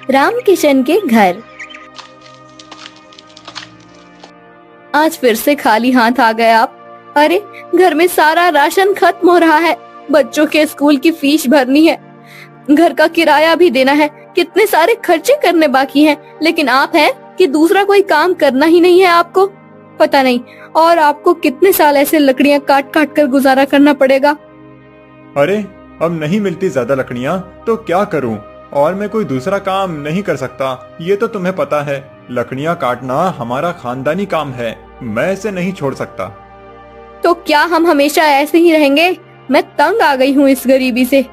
रामकिशन के घर। आज फिर से खाली हाथ आ गए आप। अरे, घर में सारा राशन खत्म हो रहा है। बच्चों के स्कूल की फीस भरनी है, घर का किराया भी देना है, कितने सारे खर्चे करने बाकी हैं। लेकिन आप हैं कि दूसरा कोई काम करना ही नहीं है आपको। पता नहीं और आपको कितने साल ऐसे लकड़ियां काट काट कर गुजारा करना पड़ेगा। अरे, अब नहीं मिलती ज्यादा लकड़ियां तो क्या करूं? और मैं कोई दूसरा काम नहीं कर सकता, ये तो तुम्हें पता है। लकड़ियां काटना हमारा खानदानी काम है, मैं इसे नहीं छोड़ सकता। तो क्या हम हमेशा ऐसे ही रहेंगे? मैं तंग आ गई हूँ इस गरीबी से।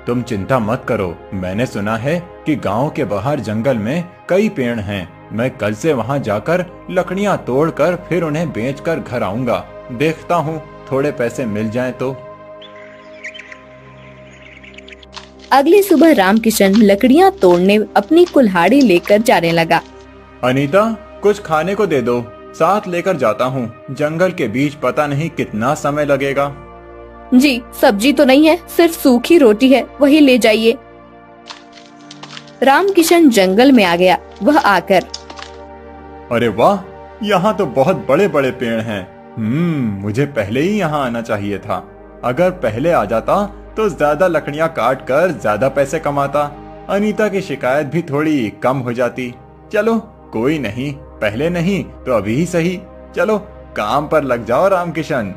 तुम चिंता मत करो, मैंने सुना है कि गांव के बाहर जंगल में कई पेड़ हैं। मैं कल से वहां जाकर लकड़ियां तोड़कर फिर उन्हें बेचकर घर आऊंगा। देखता हूँ थोड़े पैसे मिल जाएं तो। अगली सुबह रामकिशन लकड़ियां तोड़ने अपनी कुल्हाड़ी लेकर जाने लगा। अनीता, कुछ खाने को दे दो, साथ लेकर जाता हूँ। जंगल के बीच पता नहीं कितना समय लगेगा। जी, सब्जी तो नहीं है, सिर्फ सूखी रोटी है, वही ले जाइए। रामकिशन जंगल में आ गया। वह आकर, अरे वाह, यहाँ तो बहुत बड़े बड़े पेड़ हैं। मुझे पहले ही यहाँ आना चाहिए था। अगर पहले आ जाता तो ज्यादा लकड़ियाँ काट कर ज्यादा पैसे कमाता। अनीता की शिकायत भी थोड़ी कम हो जाती। चलो कोई नहीं, पहले नहीं तो अभी ही सही। चलो काम पर लग जाओ रामकिशन।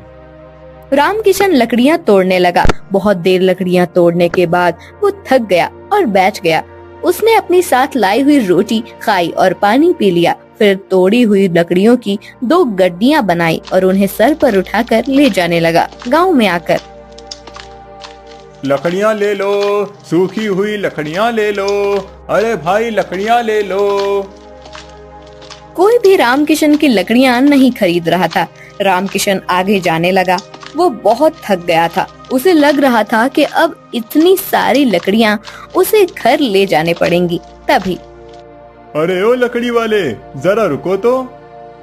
रामकिशन लकड़ियां तोड़ने लगा। बहुत देर लकड़ियां तोड़ने के बाद वो थक गया और बैठ गया। उसने अपनी साथ लाई हुई रोटी खाई और पानी पी लिया। फिर तोड़ी हुई लकड़ियों की 2 गड्डियां बनाई और उन्हें सर पर उठाकर ले जाने लगा। गांव में आकर, लकड़ियाँ ले लो, सूखी हुई लकड़ियाँ ले लो। अरे भाई, लकड़ियाँ ले लो। कोई भी रामकिशन की लकड़ियां नहीं खरीद रहा था। रामकिशन आगे जाने लगा। वो बहुत थक गया था। उसे लग रहा था कि अब इतनी सारी लकड़ियां उसे घर ले जाने पड़ेंगी। तभी, अरे ओ लकड़ी वाले, जरा रुको तो।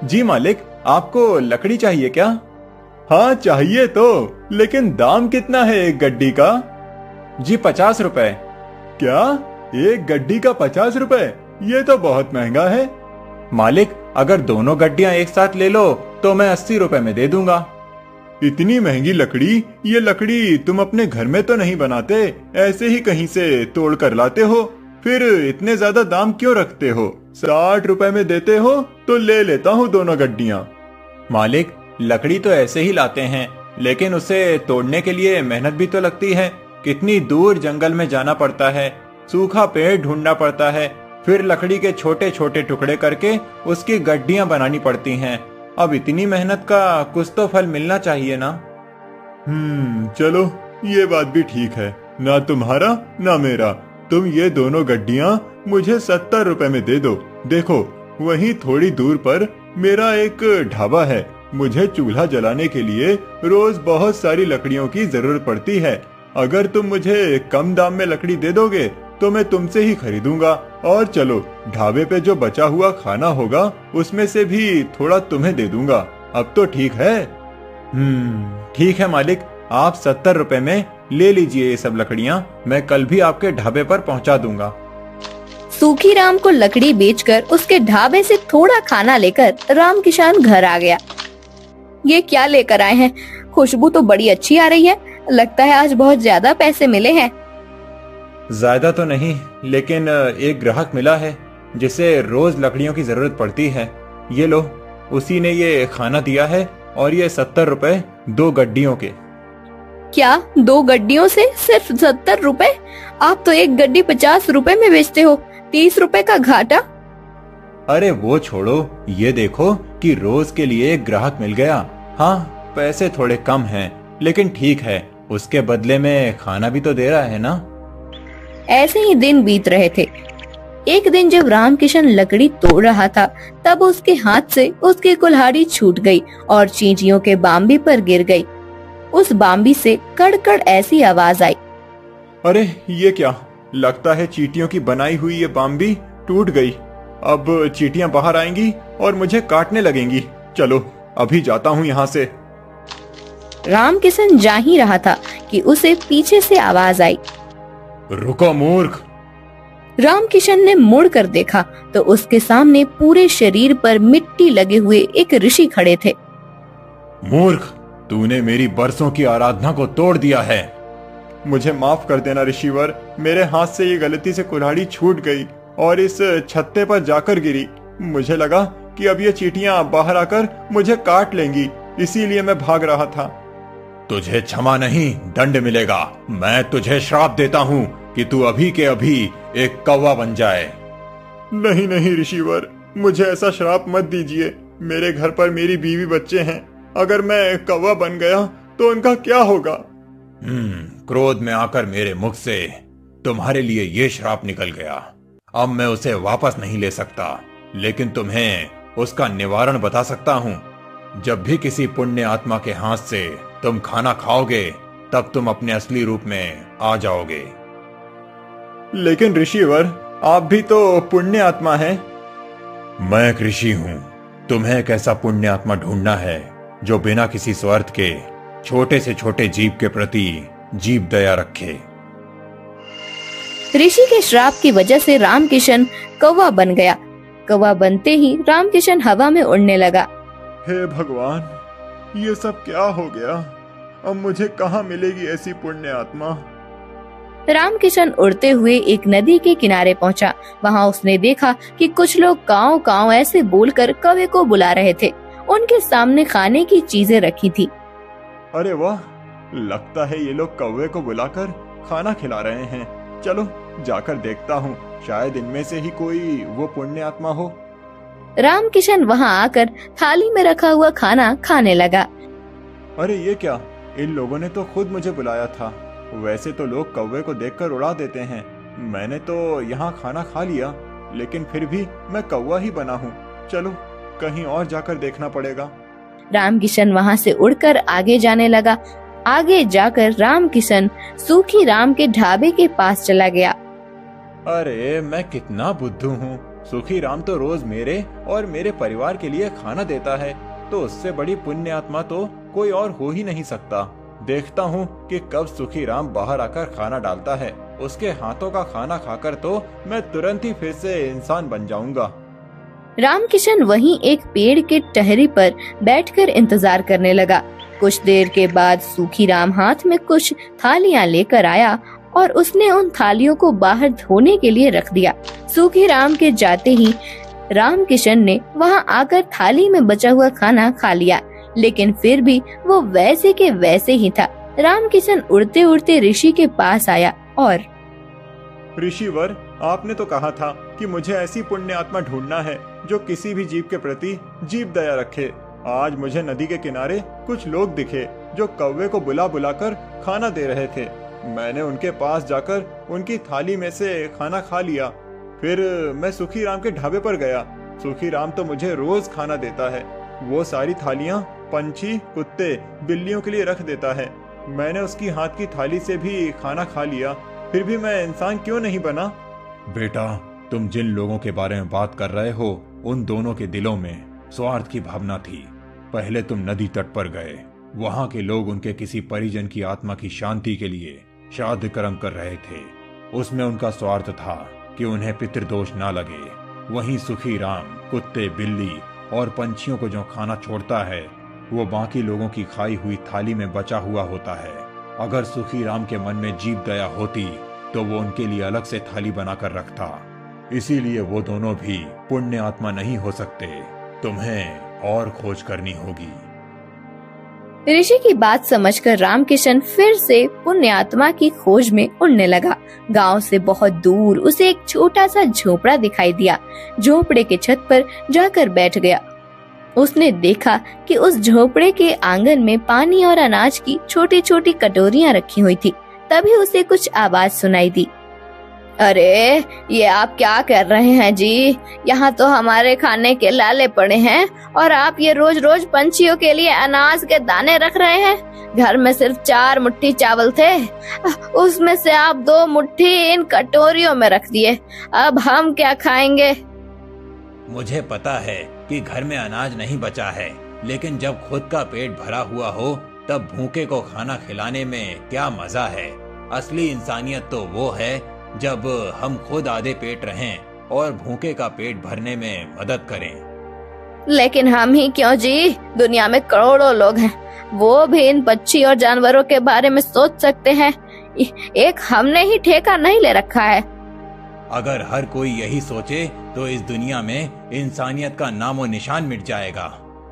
जी मालिक, आपको लकड़ी चाहिए क्या? हाँ चाहिए तो, लेकिन दाम कितना है एक गड्डी का? जी 50 रुपए। क्या, एक गड्डी का 50 रुपए? ये तो बहुत महंगा है। मालिक, अगर दोनों गड्डियां एक साथ ले लो तो मैं 80 रुपए में दे दूंगा। इतनी महंगी लकड़ी? ये लकड़ी तुम अपने घर में तो नहीं बनाते, ऐसे ही कहीं से तोड़ कर लाते हो? फिर इतने ज्यादा दाम क्यों रखते हो? 60 रुपए में देते हो तो ले लेता हूँ दोनों गड्डियाँ। मालिक, लकड़ी तो ऐसे ही लाते हैं, लेकिन उसे तोड़ने के लिए मेहनत भी तो लगती है। कितनी दूर जंगल में जाना पड़ता है, सूखा पेड़ ढूंढना पड़ता है, फिर लकड़ी के छोटे छोटे टुकड़े करके उसकी गड्डियां बनानी पड़ती हैं। अब इतनी मेहनत का कुछ तो फल मिलना चाहिए ना। चलो, ये बात भी ठीक है। ना तुम्हारा ना मेरा। तुम ये दोनों गड्डियां मुझे 70 रुपए में दे दो। देखो, वहीं थोड़ी दूर पर मेरा एक ढाबा है। मुझे चूल्हा जलाने के लिए रोज बहुत सारी लकड़ियों की जरूरत पड़ती है। अगर तुम मुझे कम दाम में लकड़ी दे दोगे तो मैं तुमसे ही खरीदूंगा। और चलो, ढाबे पे जो बचा हुआ खाना होगा उसमें से भी थोड़ा तुम्हें दे दूंगा। अब तो ठीक है? ठीक है मालिक, आप 70 रुपए में ले लीजिए ये सब लकड़ियाँ। मैं कल भी आपके ढाबे पर पहुँचा दूंगा। सूखीराम को लकड़ी बेचकर उसके ढाबे से थोड़ा खाना लेकर रामकिशन घर आ गया। ये क्या लेकर आए हैं? खुशबू तो बड़ी अच्छी आ रही है। लगता है आज बहुत ज्यादा पैसे मिले हैं। ज्यादा तो नहीं, लेकिन एक ग्राहक मिला है जिसे रोज लकड़ियों की जरूरत पड़ती है। ये लो, उसी ने ये खाना दिया है और ये 70 रुपए 2 गड्डियों के। क्या 2 गड्डियों से सिर्फ 70 रुपए? आप तो एक गड्डी 50 रुपए में बेचते हो। 30 रुपए का घाटा। अरे वो छोड़ो, ये देखो कि रोज के लिए एक ग्राहक मिल गया। हाँ, पैसे थोड़े कम हैं, लेकिन ठीक है, उसके बदले में खाना भी तो दे रहा है ना। ऐसे ही दिन बीत रहे थे। एक दिन जब रामकिशन लकड़ी तोड़ रहा था, तब उसके हाथ से उसकी कुल्हाड़ी छूट गई और चींटियों के बाम्बी पर गिर गई। उस बाम्बी से कड़कड़ ऐसी आवाज आई। अरे ये क्या? लगता है चींटियों की बनाई हुई ये बाम्बी टूट गई। अब चींटियां बाहर आएंगी और मुझे काटने लगेंगी। चलो, अभी जाता हूँ यहाँ से। रामकिशन जा ही रहा था कि उसे पीछे से आवाज आई। रुको मूर्ख! रामकिशन ने मुड़ कर देखा तो उसके सामने पूरे शरीर पर मिट्टी लगे हुए एक ऋषि खड़े थे। मूर्ख, तूने मेरी बरसों की आराधना को तोड़ दिया है। मुझे माफ कर देना ऋषिवर, मेरे हाथ से ये गलती से कुल्हाड़ी छूट गई और इस छत्ते पर जाकर गिरी। मुझे लगा कि अब ये चींटियां बाहर आकर मुझे काट लेंगी, इसीलिए मैं भाग रहा था। तुझे क्षमा नहीं, दंड मिलेगा। मैं तुझे श्राप देता हूँ कि तू अभी के अभी एक कौवा बन जाए। नहीं नहीं ऋषिवर, मुझे ऐसा श्राप मत दीजिए। मेरे घर पर मेरी बीवी बच्चे हैं, अगर मैं कौवा बन गया तो उनका क्या होगा? क्रोध में आकर मेरे मुख से तुम्हारे लिए ये श्राप निकल गया। अब मैं उसे वापस नहीं ले सकता, लेकिन तुम्हें उसका निवारण बता सकता हूँ। जब भी किसी पुण्य आत्मा के हाथ से तुम खाना खाओगे, तब तुम अपने असली रूप में आ जाओगे। लेकिन ऋषिवर, आप भी तो पुण्य आत्मा हैं। मैं एक ऋषि हूँ। तुम्हें एक ऐसा पुण्य आत्मा ढूंढना है जो बिना किसी स्वार्थ के छोटे से छोटे जीव के प्रति जीव दया रखे। ऋषि के श्राप की वजह से रामकिशन कौवा बन गया। कौवा बनते ही रामकिशन हवा में उड़ने लगा। हे भगवान, ये सब क्या हो गया? अब मुझे कहाँ मिलेगी ऐसी पुण्य आत्मा? रामकिशन उड़ते हुए एक नदी के किनारे पहुंचा। वहां उसने देखा कि कुछ लोग काव काव ऐसे बोलकर कौवे को बुला रहे थे। उनके सामने खाने की चीजें रखी थी। अरे वाह, लगता है ये लोग कौवे को बुलाकर खाना खिला रहे हैं। चलो जाकर देखता हूँ, शायद इनमें से ही कोई वो पुण्य आत्मा हो। रामकिशन वहां आकर थाली में रखा हुआ खाना खाने लगा। अरे ये क्या, इन लोगों ने तो खुद मुझे बुलाया था। वैसे तो लोग कौवे को देखकर उड़ा देते हैं। मैंने तो यहाँ खाना खा लिया, लेकिन फिर भी मैं कौवा ही बना हूँ। चलो कहीं और जाकर देखना पड़ेगा। रामकिशन वहां से उड़कर आगे जाने लगा। आगे जाकर रामकिशन सूखी राम के ढाबे के पास चला गया। अरे मैं कितना बुद्धू हूँ। सूखी राम तो रोज मेरे और मेरे परिवार के लिए खाना देता है, तो उससे बड़ी पुण्य आत्मा तो कोई और हो ही नहीं सकता। देखता हूँ कि कब सूखी राम बाहर आकर खाना डालता है। उसके हाथों का खाना खाकर तो मैं तुरंत ही फिर से इंसान बन जाऊंगा। रामकिशन वहीं एक पेड़ के टहरी पर बैठकर इंतजार करने लगा। कुछ देर के बाद सूखी राम हाथ में कुछ थालियां लेकर आया और उसने उन थालियों को बाहर धोने के लिए रख दिया। सूखी राम के जाते ही रामकिशन ने वहां आकर थाली में बचा हुआ खाना खा लिया, लेकिन फिर भी वो वैसे के वैसे ही था। रामकिशन उड़ते उड़ते ऋषि के पास आया और ऋषिवर, आपने तो कहा था कि मुझे ऐसी पुण्य आत्मा ढूंढना है जो किसी भी जीव के प्रति जीव दया रखे। आज मुझे नदी के किनारे कुछ लोग दिखे जो कौवे को बुला बुलाकर खाना दे रहे थे। मैंने उनके पास जाकर उनकी थाली में से खाना खा लिया। फिर मैं सूखी राम के ढाबे पर गया। सूखी राम तो मुझे रोज खाना देता है। वो सारी थालियां पंछी, कुत्ते, बिल्लियों के लिए रख देता है। मैंने उसकी हाथ की थाली से भी खाना खा लिया, फिर भी मैं इंसान क्यों नहीं बना? बेटा, तुम जिन लोगों के बारे में बात कर रहे हो, उन दोनों के दिलों में स्वार्थ की भावना थी। पहले तुम नदी तट पर गए। वहां के लोग उनके किसी परिजन की आत्मा की शांति के लिए श्राद्ध कर्म कर रहे थे। उसमें उनका स्वार्थ था कि उन्हें पितृदोष ना लगे। वहीं सुखी राम कुत्ते, बिल्ली और पंछियों को जो खाना छोड़ता है, वो बाकी लोगों की खाई हुई थाली में बचा हुआ होता है। अगर सुखी राम के मन में जीव दया होती तो वो उनके लिए अलग से थाली बनाकर रखता। इसीलिए वो दोनों भी पुण्य आत्मा नहीं हो सकते। तुम्हें और खोज करनी होगी। ऋषि की बात समझकर रामकिशन फिर से पुण्य आत्मा की खोज में उड़ने लगा। गांव से बहुत दूर उसे एक छोटा सा झोपड़ा दिखाई दिया। झोपड़े के छत पर जाकर बैठ गया। उसने देखा कि उस झोपड़े के आंगन में पानी और अनाज की छोटी छोटी कटोरियां रखी हुई थी। तभी उसे कुछ आवाज सुनाई दी। अरे, ये आप क्या कर रहे हैं जी? यहाँ तो हमारे खाने के लाले पड़े हैं और आप ये रोज रोज पंछियों के लिए अनाज के दाने रख रहे हैं। घर में सिर्फ 4 मुट्ठी चावल थे, उसमें से आप 2 मुट्ठी इन कटोरियों में रख दिए। अब हम क्या खाएंगे? मुझे पता है कि घर में अनाज नहीं बचा है, लेकिन जब खुद का पेट भरा हुआ हो तब भूखे को खाना खिलाने में क्या मजा है। असली इंसानियत तो वो है जब हम खुद आधे पेट रहें और भूखे का पेट भरने में मदद करें। लेकिन हम ही क्यों जी, दुनिया में करोड़ों लोग हैं, वो भी इन पक्षी और जानवरों के बारे में सोच सकते हैं। एक हमने ही ठेका नहीं ले रखा है। अगर हर कोई यही सोचे तो इस दुनिया में इंसानियत का नामो निशान मिट जाएगा।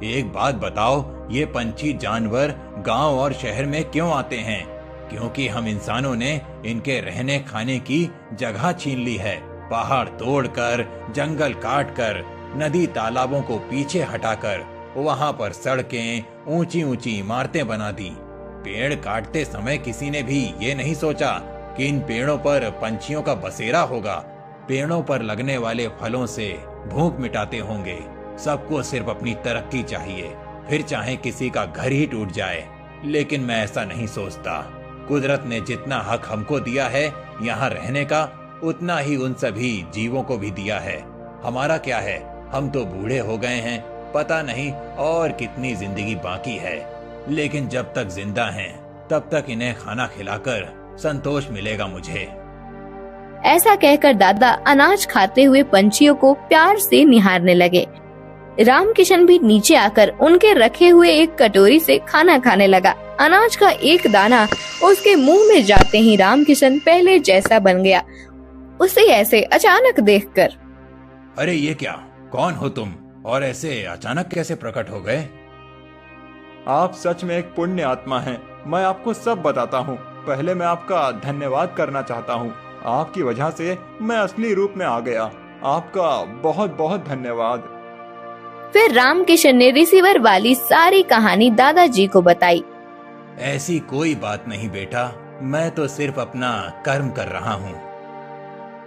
एक बात बताओ, ये पंछी जानवर गांव और शहर में क्यों आते हैं? क्योंकि हम इंसानों ने इनके रहने खाने की जगह छीन ली है। पहाड़ तोड़कर, जंगल काटकर, नदी तालाबों को पीछे हटाकर वहां पर सड़कें, ऊंची ऊंची इमारतें बना दी। पेड़ काटते समय किसी ने भी ये नहीं सोचा कि इन पेड़ों पर पंछियों का बसेरा होगा। पेड़ों पर लगने वाले फलों से भूख मिटाते होंगे। सबको सिर्फ अपनी तरक्की चाहिए, फिर चाहे किसी का घर ही टूट जाए। लेकिन मैं ऐसा नहीं सोचता। कुदरत ने जितना हक हमको दिया है यहाँ रहने का, उतना ही उन सभी जीवों को भी दिया है। हमारा क्या है, हम तो बूढ़े हो गए हैं, पता नहीं और कितनी जिंदगी बाकी है। लेकिन जब तक जिंदा हैं, तब तक इन्हें खाना खिलाकर संतोष मिलेगा मुझे। ऐसा कहकर दादा अनाज खाते हुए पंछियों को प्यार से निहारने लगे। रामकिशन भी नीचे आकर उनके रखे हुए एक कटोरी से खाना खाने लगा। अनाज का एक दाना उसके मुंह में जाते ही रामकिशन पहले जैसा बन गया, उसे ऐसे अचानक देखकर। अरे ये क्या, कौन हो तुम और ऐसे अचानक कैसे प्रकट हो गए? आप सच में एक पुण्य आत्मा हैं। मैं आपको सब बताता हूँ। पहले मैं आपका धन्यवाद करना चाहता हूँ। आपकी वजह से मैं असली रूप में आ गया। आपका बहुत बहुत धन्यवाद। फिर रामकिशन ने रिसीवर वाली सारी कहानी दादाजी को बताई। ऐसी कोई बात नहीं बेटा, मैं तो सिर्फ अपना कर्म कर रहा हूँ।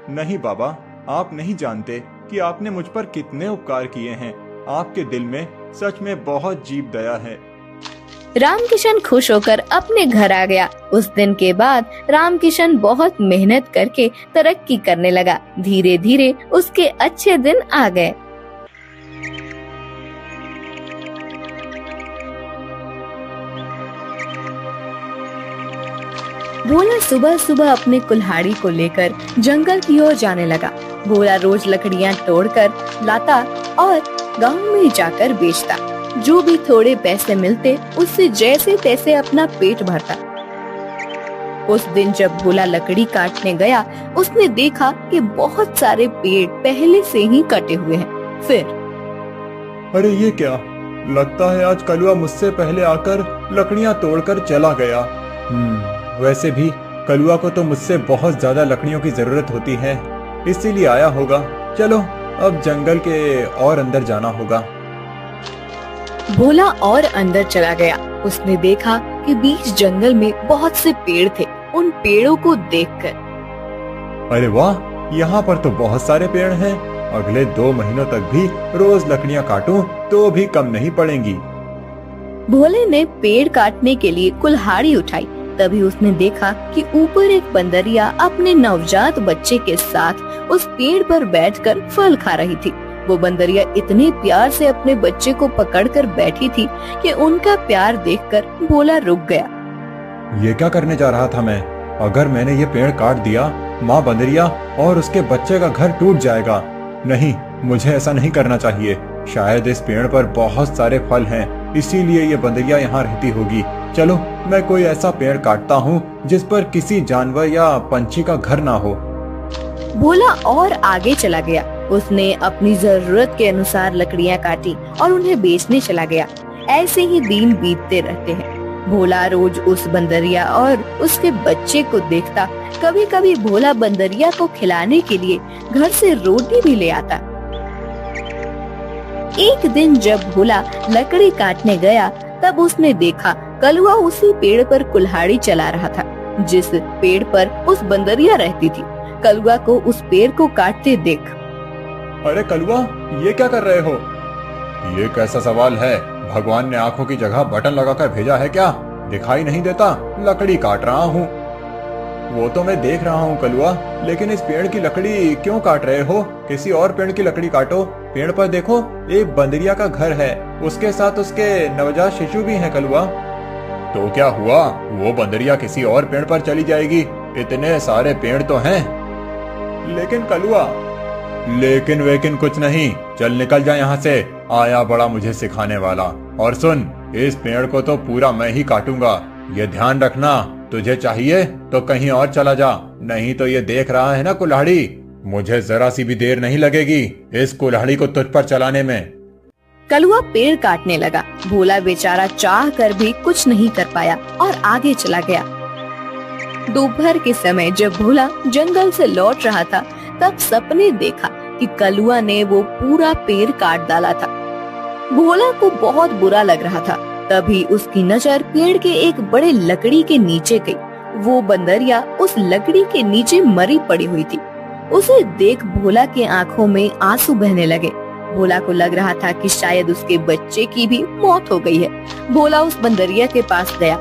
नहीं बाबा, आप नहीं जानते कि आपने मुझ पर कितने उपकार किए हैं। आपके दिल में सच में बहुत जीव दया है। रामकिशन खुश होकर अपने घर आ गया। उस दिन के बाद रामकिशन बहुत मेहनत करके तरक्की करने लगा। धीरे धीरे उसके अच्छे दिन आ गए। भोला सुबह सुबह अपने कुल्हाड़ी को लेकर जंगल की ओर जाने लगा। भोला रोज लकड़ियां तोड़कर लाता और गांव में जाकर बेचता। जो भी थोड़े पैसे मिलते उससे जैसे तैसे अपना पेट भरता। उस दिन जब भोला लकड़ी काटने गया, उसने देखा कि बहुत सारे पेड़ पहले से ही कटे हुए हैं। फिर अरे ये क्या, लगता है आज कलुआ मुझसे पहले आकर लकड़ियां तोड़कर चला गया। वैसे भी कलुआ को तो मुझसे बहुत ज्यादा लकड़ियों की जरूरत होती है, इसीलिए आया होगा। चलो अब जंगल के और अंदर जाना होगा। भोला और अंदर चला गया। उसने देखा कि बीच जंगल में बहुत से पेड़ थे। उन पेड़ों को देखकर, अरे वाह, यहाँ पर तो बहुत सारे पेड़ हैं। अगले 2 महीनों तक भी रोज लकड़ियाँ काटूं तो भी कम नहीं पड़ेंगी। भोले ने पेड़ काटने के लिए कुल्हाड़ी उठाई। तभी उसने देखा कि ऊपर एक बंदरिया अपने नवजात बच्चे के साथ उस पेड़ पर बैठकर फल खा रही थी। वो बंदरिया इतने प्यार से अपने बच्चे को पकड़कर बैठी थी कि उनका प्यार देखकर भोला रुक गया। ये क्या करने जा रहा था मैं? अगर मैंने ये पेड़ काट दिया, माँ बंदरिया और उसके बच्चे का घर टूट जाएगा। नहीं, मुझे ऐसा नहीं करना चाहिए। शायद इस पेड़ पर बहुत सारे फल हैं, इसीलिए ये बंदरिया यहाँ रहती होगी। चलो मैं कोई ऐसा पेड़ काटता हूँ जिस पर किसी जानवर या पंछी का घर ना हो। भोला और आगे चला गया। उसने अपनी जरूरत के अनुसार लकड़ियाँ काटी और उन्हें बेचने चला गया। ऐसे ही दिन बीतते रहते हैं। भोला रोज उस बंदरिया और उसके बच्चे को देखता। कभी कभी भोला बंदरिया को खिलाने के लिए घर से रोटी भी ले आता। एक दिन जब भोला लकड़ी काटने गया, तब उसने देखा कलुआ उसी पेड़ पर कुल्हाड़ी चला रहा था जिस पेड़ पर उस बंदरिया रहती थी। कलुआ को उस पेड़ को काटते देख, अरे कलुआ, ये क्या कर रहे हो? ये कैसा सवाल है? भगवान ने आंखों की जगह बटन लगाकर भेजा है क्या? दिखाई नहीं देता? लकड़ी काट रहा हूँ। वो तो मैं देख रहा हूँ कलुआ, लेकिन इस पेड़ की लकड़ी क्यों काट रहे हो? किसी और पेड़ की लकड़ी काटो। पेड़ पर देखो, एक बंदरिया का घर है, उसके साथ उसके नवजात शिशु भी हैं कलुआ। तो क्या हुआ? वो बंदरिया किसी और पेड़ पर चली जाएगी। इतने सारे पेड़ तो हैं। लेकिन कलुआ। लेकिन वेकिन कुछ नहीं, चल निकल जा यहाँ से, आया बड़ा मुझे सिखाने वाला। और सुन, इस पेड़ को तो पूरा मैं ही काटूंगा, ये ध्यान रखना। तुझे चाहिए तो कहीं और चला जा, नहीं तो ये देख रहा है ना कुल्हाड़ी, मुझे जरा सी भी देर नहीं लगेगी इस कुल्हाड़ी को तुझ पर चलाने में। कलुआ पेड़ काटने लगा। भोला बेचारा चाह कर भी कुछ नहीं कर पाया और आगे चला गया। दोपहर के समय जब भोला जंगल से लौट रहा था, तब सपने देखा कि कलुआ ने वो पूरा पेड़ काट डाला था। भोला को बहुत बुरा लग रहा था। तभी उसकी नजर पेड़ के एक बड़े लकड़ी के नीचे गई। वो बंदरिया उस लकड़ी के नीचे मरी पड़ी हुई थी। उसे देख भोला के आंखों में आंसू बहने लगे। भोला को लग रहा था कि शायद उसके बच्चे की भी मौत हो गई है। भोला उस बंदरिया के पास गया।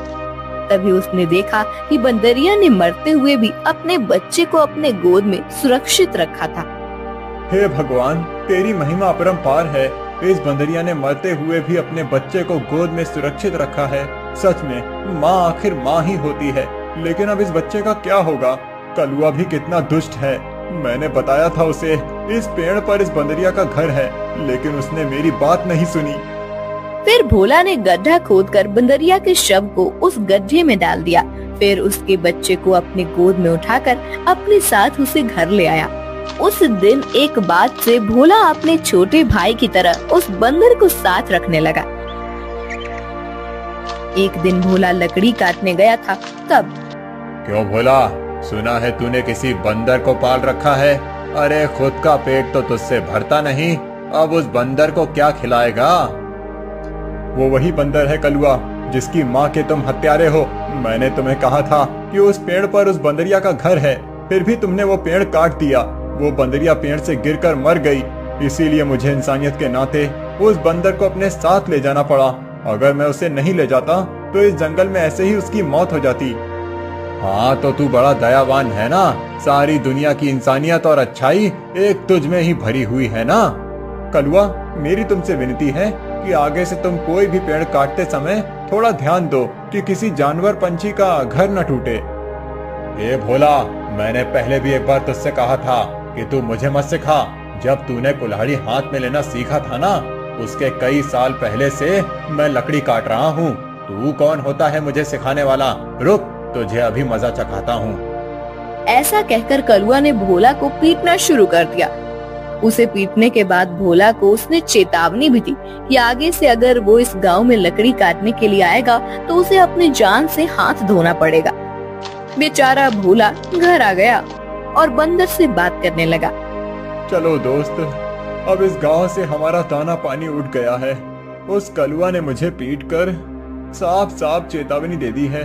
तभी उसने देखा कि बंदरिया ने मरते हुए भी अपने बच्चे को अपने गोद में सुरक्षित रखा था। हे भगवान, तेरी महिमा अपरंपार है। इस बंदरिया ने मरते हुए भी अपने बच्चे को गोद में सुरक्षित रखा है। सच में माँ आखिर माँ ही होती है। लेकिन अब इस बच्चे का क्या होगा? कलुआ भी कितना दुष्ट है। मैंने बताया था उसे इस पेड़ पर इस बंदरिया का घर है, लेकिन उसने मेरी बात नहीं सुनी। फिर भोला ने गड्ढा खोदकर बंदरिया के शव को उस गड्ढे में डाल दिया। फिर उसके बच्चे को अपने गोद में उठाकर अपने साथ उसे घर ले आया। उस दिन एक बात से भोला अपने छोटे भाई की तरह उस बंदर को साथ रखने लगा। एक दिन भोला लकड़ी काटने गया था। तब क्यों भोला, सुना है तूने किसी बंदर को पाल रखा है? अरे खुद का पेट तो तुझसे भरता नहीं, अब उस बंदर को क्या खिलाएगा? वो वही बंदर है कलुआ, जिसकी माँ के तुम हत्यारे हो। मैंने तुम्हें कहा था कि उस पेड़ पर उस बंदरिया का घर है, फिर भी तुमने वो पेड़ काट दिया। वो बंदरिया पेड़ से गिरकर मर गई, इसीलिए मुझे इंसानियत के नाते उस बंदर को अपने साथ ले जाना पड़ा। अगर मैं उसे नहीं ले जाता तो इस जंगल में ऐसे ही उसकी मौत हो जाती। हाँ तो तू बड़ा दयावान है ना, सारी दुनिया की इंसानियत और अच्छाई एक तुझ में ही भरी हुई है ना। कलुआ, मेरी तुमसे विनती है कि आगे से तुम कोई भी पेड़ काटते समय थोड़ा ध्यान दो कि किसी जानवर पंछी का घर न टूटे। ए भोला, मैंने पहले भी एक बार तुझसे कहा था कि तू मुझे मत सिखा। जब तूने कुल्हाड़ी हाथ में लेना सीखा था ना, उसके कई साल पहले से मैं लकड़ी काट रहा हूँ। तू कौन होता है मुझे सिखाने वाला? रुक, तुझे अभी मजा चखाता हूँ। ऐसा कहकर कलुआ ने भोला को पीटना शुरू कर दिया। उसे पीटने के बाद भोला को उसने चेतावनी भी दी कि आगे से अगर वो इस गांव में लकड़ी काटने के लिए आएगा तो उसे अपने जान से हाथ धोना पड़ेगा। बेचारा भोला घर आ गया और बंदर से बात करने लगा। चलो दोस्त, अब इस गांव से हमारा दाना पानी उठ गया है। उस कलुआ ने मुझे पीटकर साफ साफ चेतावनी दे दी है।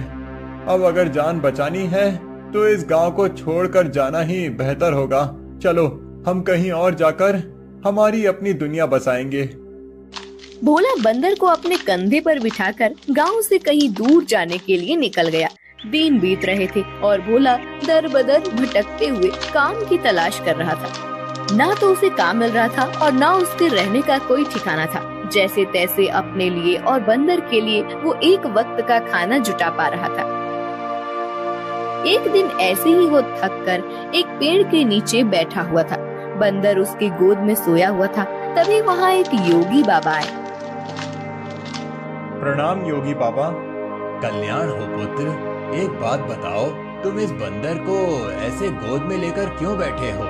अब अगर जान बचानी है तो इस गांव को छोड़कर जाना ही बेहतर होगा। चलो हम कहीं और जाकर हमारी अपनी दुनिया बसाएंगे। भोला बंदर को अपने कंधे पर बिठाकर गांव से कहीं दूर जाने के लिए निकल गया। दिन बीत रहे थे और भोला दर बदर भटकते हुए काम की तलाश कर रहा था। ना तो उसे काम मिल रहा था और ना उसके रहने का कोई ठिकाना था। जैसे तैसे अपने लिए और बंदर के लिए वो एक वक्त का खाना जुटा पा रहा था। एक दिन ऐसे ही वो थक कर एक पेड़ के नीचे बैठा हुआ था। बंदर उसकी गोद में सोया हुआ था। तभी वहाँ एक योगी बाबा आए। प्रणाम योगी बाबा। कल्याण हो पुत्र, एक बात बताओ, तुम इस बंदर को ऐसे गोद में लेकर क्यों बैठे हो?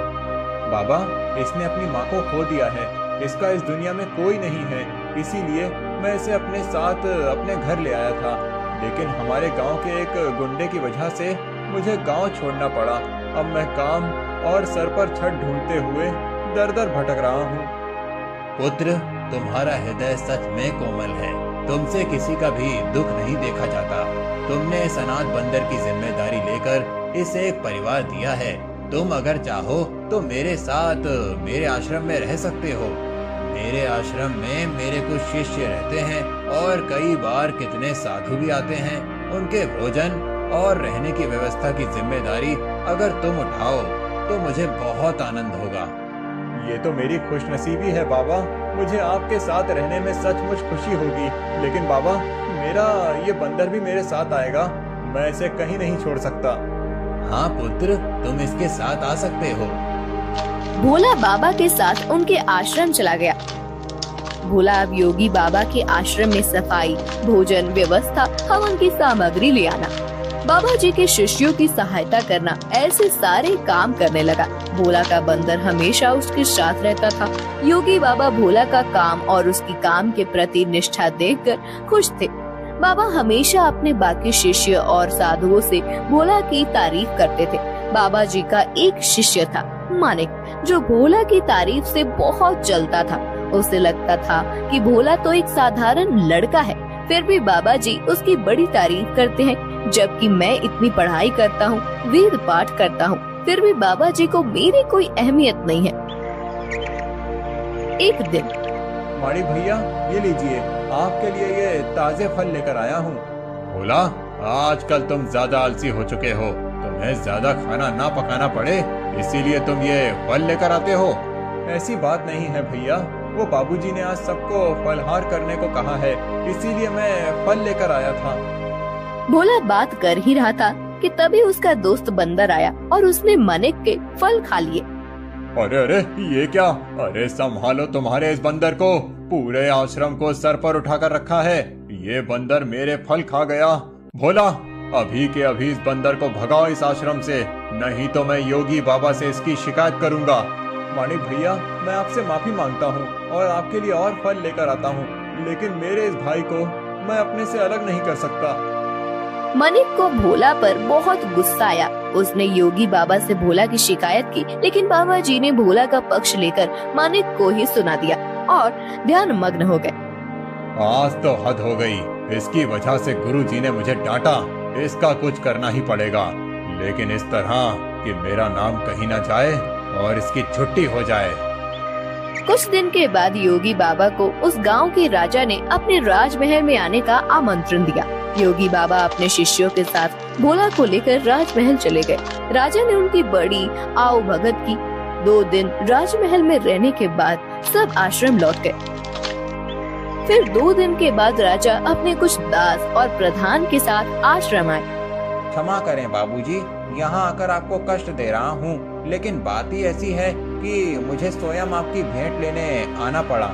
बाबा, इसने अपनी माँ को खो दिया है। इसका इस दुनिया में कोई नहीं है, इसीलिए मैं इसे अपने साथ अपने घर ले आया था। लेकिन हमारे गांव के एक गुंडे की वजह से मुझे गांव छोड़ना पड़ा। अब मैं काम और सर पर छत ढूंढते हुए दर दर भटक रहा हूँ। पुत्र, तुम्हारा हृदय सच में कोमल है। तुमसे किसी का भी दुख नहीं देखा जाता। तुमने इस अनाथ बंदर की जिम्मेदारी लेकर इसे एक परिवार दिया है। तुम अगर चाहो तो मेरे साथ मेरे आश्रम में रह सकते हो। मेरे आश्रम में मेरे कुछ शिष्य रहते हैं और कई बार कितने साधु भी आते हैं। उनके भोजन और रहने की व्यवस्था की जिम्मेदारी अगर तुम उठाओ तो मुझे बहुत आनंद होगा। ये तो मेरी खुशनसीबी है बाबा। मुझे आपके साथ रहने में सचमुच खुशी होगी। लेकिन बाबा, मेरा ये बंदर भी मेरे साथ आएगा। मैं इसे कहीं नहीं छोड़ सकता। हाँ पुत्र, तुम इसके साथ आ सकते हो। भोला बाबा के साथ उनके आश्रम चला गया। भोला अब योगी बाबा के आश्रम में सफाई, भोजन व्यवस्था, हवन की सामग्री ले आना, बाबा जी के शिष्यों की सहायता करना, ऐसे सारे काम करने लगा। भोला का बंदर हमेशा उसके साथ रहता था। योगी बाबा भोला का काम और उसकी काम के प्रति निष्ठा देखकर खुश थे। बाबा हमेशा अपने बाकी शिष्य और साधुओं से भोला की तारीफ करते थे। बाबा जी का एक शिष्य था मानिक, जो भोला की तारीफ से बहुत जलता था। उसे लगता था कि भोला तो एक साधारण लड़का है, फिर भी बाबा जी उसकी बड़ी तारीफ करते हैं, जबकि मैं इतनी पढ़ाई करता हूँ, वेद पाठ करता हूँ, फिर भी बाबा जी को मेरी कोई अहमियत नहीं है। एक दिन माणिक भैया, ये लीजिए, आपके लिए ये ताजे फल लेकर आया हूँ। भोला, आजकल तुम ज्यादा आलसी हो चुके हो, तुम्हें ज्यादा खाना ना पकाना पड़े, इसीलिए तुम ये फल लेकर आते हो। ऐसी बात नहीं है भैया, वो बाबूजी ने आज सबको फलहार करने को कहा है, इसीलिए मैं फल लेकर आया था। भोला बात कर ही रहा था कि तभी उसका दोस्त बंदर आया और उसने मानिक के फल खा लिए। अरे अरे, ये क्या? अरे संभालो तुम्हारे इस बंदर को, पूरे आश्रम को सर पर उठाकर रखा है। ये बंदर मेरे फल खा गया। भोला, अभी के अभी इस बंदर को भगाओ इस आश्रम से, नहीं तो मैं योगी बाबा से इसकी शिकायत करूंगा। मानिक भैया, मैं आपसे माफी मांगता हूँ और आपके लिए और फल लेकर आता हूँ, लेकिन मेरे इस भाई को मैं अपने से अलग नहीं कर सकता। मानिक को भोला पर बहुत गुस्सा आया। उसने योगी बाबा से भोला की शिकायत की, लेकिन बाबा जी ने भोला का पक्ष लेकर मानिक को ही सुना दिया और ध्यान मग्न हो गए। आज तो हद हो गई, इसकी वजह से गुरुजी ने मुझे डांटा, इसका कुछ करना ही पड़ेगा, लेकिन इस तरह कि मेरा नाम कहीं न जाए और इसकी छुट्टी हो जाए। कुछ दिन के बाद योगी बाबा को उस गांव के राजा ने अपने राजमहल में आने का आमंत्रण दिया। योगी बाबा अपने शिष्यों के साथ भोला को लेकर राजमहल चले गए। राजा ने उनकी बड़ी आओ भगत की। 2 दिन राजमहल में रहने के बाद सब आश्रम लौट गए। फिर 2 दिन के बाद राजा अपने कुछ दास और प्रधान के साथ आश्रम आए। क्षमा करें बाबूजी, यहाँ आकर आपको कष्ट दे रहा हूँ, लेकिन बात ही ऐसी है कि मुझे स्वयं आपकी भेंट लेने आना पड़ा।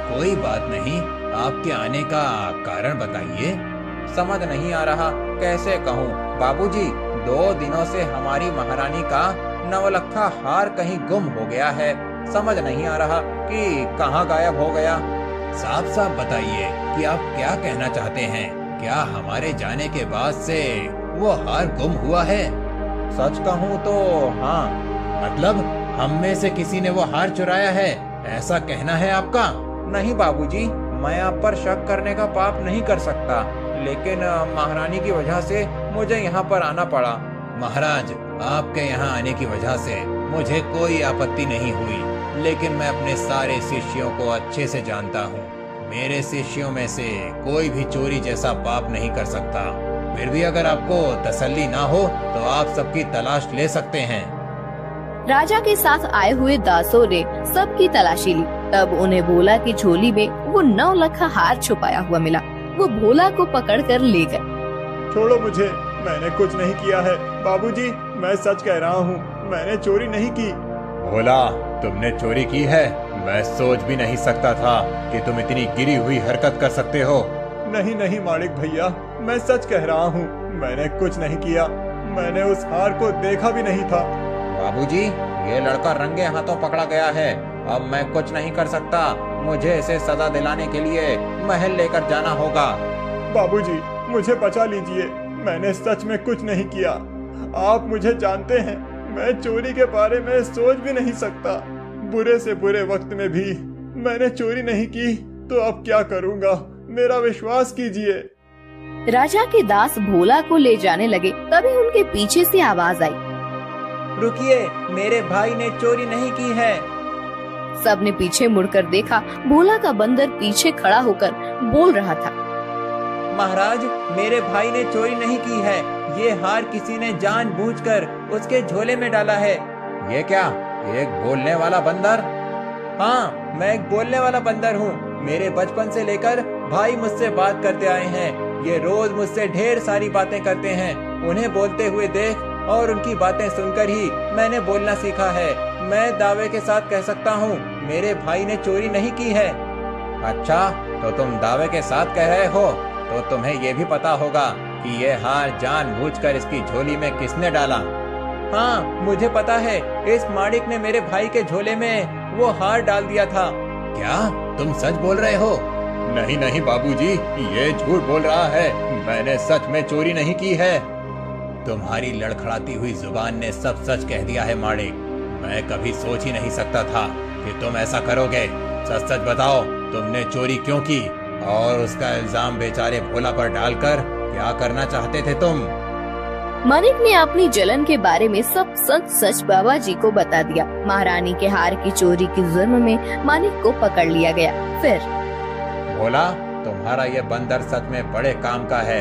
कोई बात नहीं, आपके आने का कारण बताइए। समझ नहीं आ रहा कैसे कहूँ बाबूजी, 2 दिनों से हमारी महारानी का नवलखा हार कहीं गुम हो गया है। समझ नहीं आ रहा कि कहाँ गायब हो गया। साफ साफ बताइए कि आप क्या कहना चाहते हैं। क्या हमारे जाने के बाद से वो हार गुम हुआ है? सच कहूँ तो हाँ। मतलब हम में से किसी ने वो हार चुराया है, ऐसा कहना है आपका? नहीं बाबूजी, मैं आप पर शक करने का पाप नहीं कर सकता, लेकिन महारानी की वजह से मुझे यहाँ पर आना पड़ा। महाराज, आपके यहाँ आने की वजह से मुझे कोई आपत्ति नहीं हुई, लेकिन मैं अपने सारे शिष्यों को अच्छे से जानता हूँ। मेरे शिष्यों में से कोई भी चोरी जैसा पाप नहीं कर सकता। फिर भी अगर आपको तसल्ली ना हो तो आप सबकी तलाश ले सकते हैं। राजा के साथ आए हुए दासों ने सबकी तलाशी ली। तब उन्हें भोला की झोली में वो 9 लखा हार छुपाया हुआ मिला। वो भोला को पकड़कर ले गए। छोड़ो मुझे, मैंने कुछ नहीं किया है। बाबूजी, मैं सच कह रहा हूँ, मैंने चोरी नहीं की। भोला, तुमने चोरी की है? मैं सोच भी नहीं सकता था कि तुम इतनी गिरी हुई हरकत कर सकते हो। नहीं नहीं माणिक भैया, मैं सच कह रहा हूँ, मैंने कुछ नहीं किया। मैंने उस हार को देखा भी नहीं था। बाबूजी, ये लड़का रंगे हाथों पकड़ा गया है। अब मैं कुछ नहीं कर सकता। मुझे इसे सजा दिलाने के लिए महल लेकर जाना होगा। बाबूजी, मुझे बचा लीजिए, मैंने सच में कुछ नहीं किया। आप मुझे जानते हैं, मैं चोरी के बारे में सोच भी नहीं सकता। बुरे से बुरे वक्त में भी मैंने चोरी नहीं की, तो अब क्या करूँगा, मेरा विश्वास कीजिए। राजा के दास भोला को ले जाने लगे। तभी उनके पीछे से आवाज आई, रुकिए, मेरे भाई ने चोरी नहीं की है। सबने पीछे मुड़कर देखा। भोला का बंदर पीछे खड़ा होकर बोल रहा था, महाराज, मेरे भाई ने चोरी नहीं की है। ये हार किसी ने जानबूझकर उसके झोले में डाला है। ये क्या, एक बोलने वाला बंदर? हाँ, मैं एक बोलने वाला बंदर हूँ। मेरे बचपन से लेकर भाई मुझसे बात करते आए हैं। ये रोज मुझसे ढेर सारी बातें करते हैं। उन्हें बोलते हुए देख और उनकी बातें सुनकर ही मैंने बोलना सीखा है। मैं दावे के साथ कह सकता हूँ मेरे भाई ने चोरी नहीं की है। अच्छा, तो तुम दावे के साथ कह रहे हो, तो तुम्हें ये भी पता होगा कि ये हार जानबूझकर इसकी झोली में किसने डाला? हाँ, मुझे पता है, इस माणिक ने मेरे भाई के झोले में वो हार डाल दिया था। क्या तुम सच बोल रहे हो? नहीं नहीं बाबूजी, ये झूठ बोल रहा है, मैंने सच में चोरी नहीं की है। तुम्हारी लड़खड़ाती हुई जुबान ने सब सच कह दिया है माणिक। मैं कभी सोच ही नहीं सकता था कि तुम ऐसा करोगे। सच सच बताओ, तुमने चोरी क्यों की और उसका इल्जाम बेचारे भोला पर डालकर क्या करना चाहते थे तुम? माणिक ने अपनी जलन के बारे में सब सच सच बाबा जी को बता दिया। महारानी के हार की चोरी के जुर्म में माणिक को पकड़ लिया गया। फिर भोला, तुम्हारा ये बंदर सच में बड़े काम का है,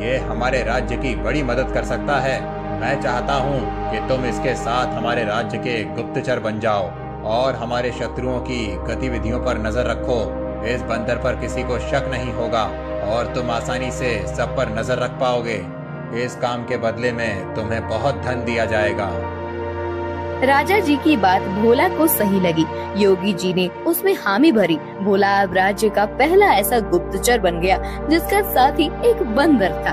ये हमारे राज्य की बड़ी मदद कर सकता है। मैं चाहता हूँ कि तुम इसके साथ हमारे राज्य के गुप्तचर बन जाओ और हमारे शत्रुओं की गतिविधियों पर नजर रखो। इस बंदर पर किसी को शक नहीं होगा और तुम आसानी से सब पर नजर रख पाओगे। इस काम के बदले में तुम्हें बहुत धन दिया जाएगा। राजा जी की बात भोला को सही लगी। योगी जी ने उसमें हामी भरी। भोला अब राज्य का पहला ऐसा गुप्तचर बन गया जिसका साथ ही एक बंदर था।